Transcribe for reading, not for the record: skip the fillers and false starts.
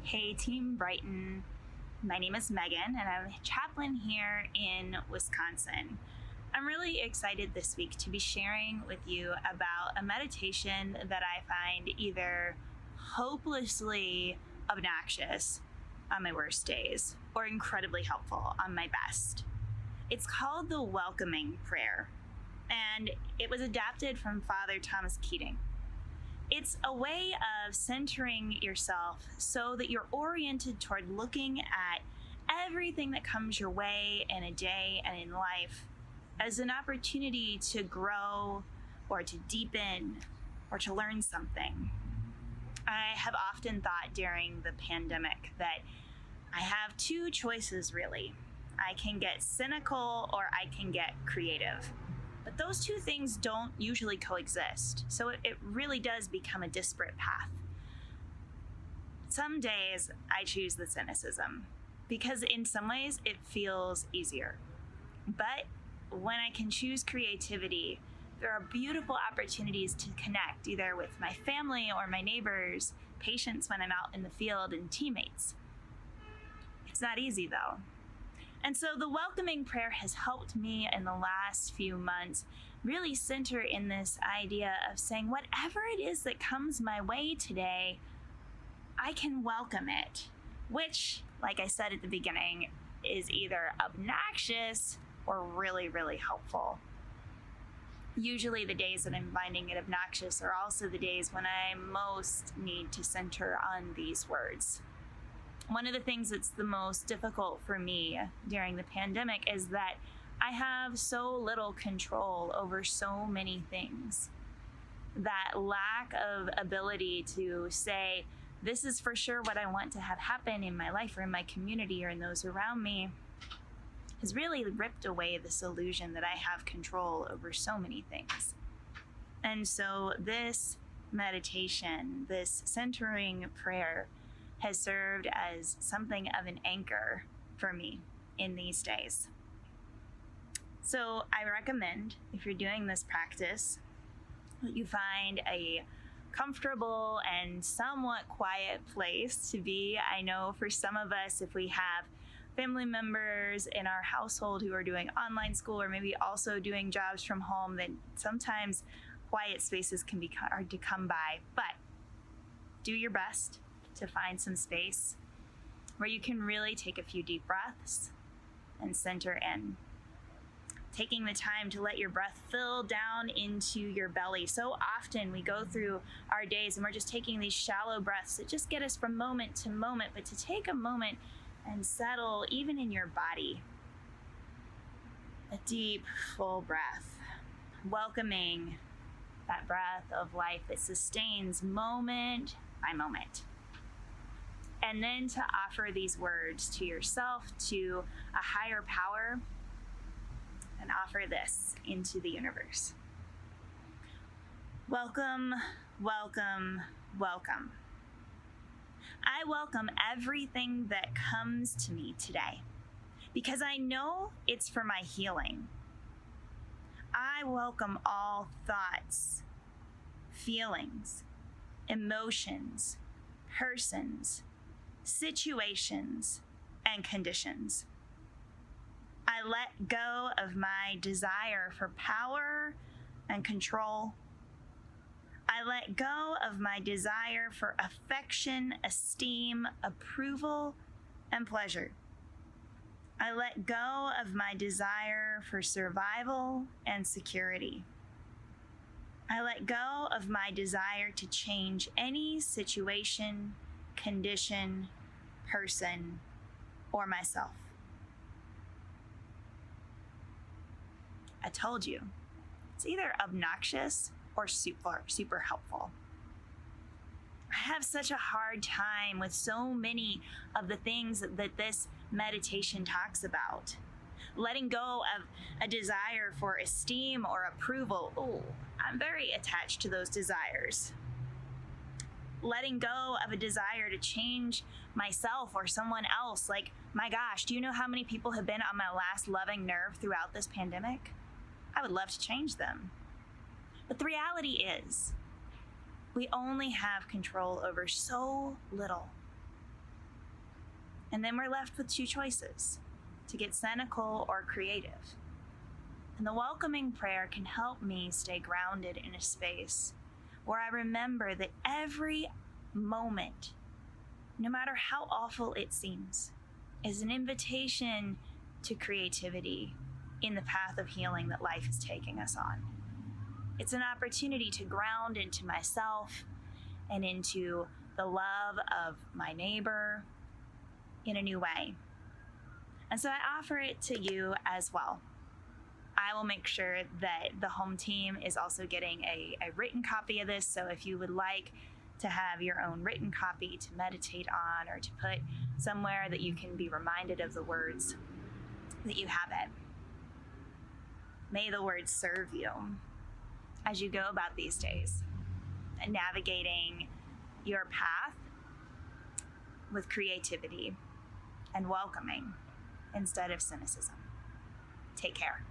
Hey, Team Brighton. My name is Megan, and I'm a chaplain here in Wisconsin. I'm really excited this week to be sharing with you about a meditation that I find either hopelessly obnoxious on my worst days or incredibly helpful on my best. It's called the Welcoming Prayer, and it was adapted from Father Thomas Keating. It's a way of centering yourself so that you're oriented toward looking at everything that comes your way in a day and in life as an opportunity to grow or to deepen or to learn something. I have often thought during the pandemic that I have two choices, really. I can get cynical or I can get creative. But those two things don't usually coexist, so it really does become a disparate path. Some days I choose the cynicism because in some ways it feels easier. But when I can choose creativity, there are beautiful opportunities to connect either with my family or my neighbors, patients when I'm out in the field, and teammates. It's not easy though. And so the welcoming prayer has helped me in the last few months really center in this idea of saying whatever it is that comes my way today, I can welcome it, which, like I said at the beginning, is either obnoxious or really, really helpful. Usually the days that I'm finding it obnoxious are also the days when I most need to center on these words. One of the things that's the most difficult for me during the pandemic is that I have so little control over so many things. That lack of ability to say, this is for sure what I want to have happen in my life or in my community or in those around me, has really ripped away this illusion that I have control over so many things. And so this meditation, this centering prayer, has served as something of an anchor for me in these days. So I recommend, if you're doing this practice, that you find a comfortable and somewhat quiet place to be. I know for some of us, if we have family members in our household who are doing online school or maybe also doing jobs from home, then sometimes quiet spaces can be hard to come by. But do your best to find some space where you can really take a few deep breaths and center in. Taking the time to let your breath fill down into your belly. So often we go through our days and we're just taking these shallow breaths that just get us from moment to moment, but to take a moment and settle even in your body. A deep, full breath, welcoming that breath of life that sustains moment by moment. And then to offer these words to yourself, to a higher power, and offer this into the universe. Welcome, welcome, welcome. I welcome everything that comes to me today because I know it's for my healing. I welcome all thoughts, feelings, emotions, persons, situations, and conditions. I let go of my desire for power and control. I let go of my desire for affection, esteem, approval, and pleasure. I let go of my desire for survival and security. I let go of my desire to change any situation, condition, person, or myself. I told you, it's either obnoxious or super helpful. I have such a hard time with so many of the things that this meditation talks about. Letting go of a desire for esteem or approval. Oh, I'm very attached to those desires. Letting go of a desire to change myself or someone else. Like, my gosh, do you know how many people have been on my last loving nerve throughout this pandemic? I would love to change them. But the reality is, we only have control over so little. And then we're left with two choices: to get cynical or creative. And the welcoming prayer can help me stay grounded in a space where I remember that every moment, no matter how awful it seems, is an invitation to creativity in the path of healing that life is taking us on. It's an opportunity to ground into myself and into the love of my neighbor in a new way. And so I offer it to you as well. I will make sure that the home team is also getting a written copy of this. So if you would like to have your own written copy to meditate on or to put somewhere that you can be reminded of the words, that you have it. May the words serve you as you go about these days, navigating your path with creativity and welcoming instead of cynicism. Take care.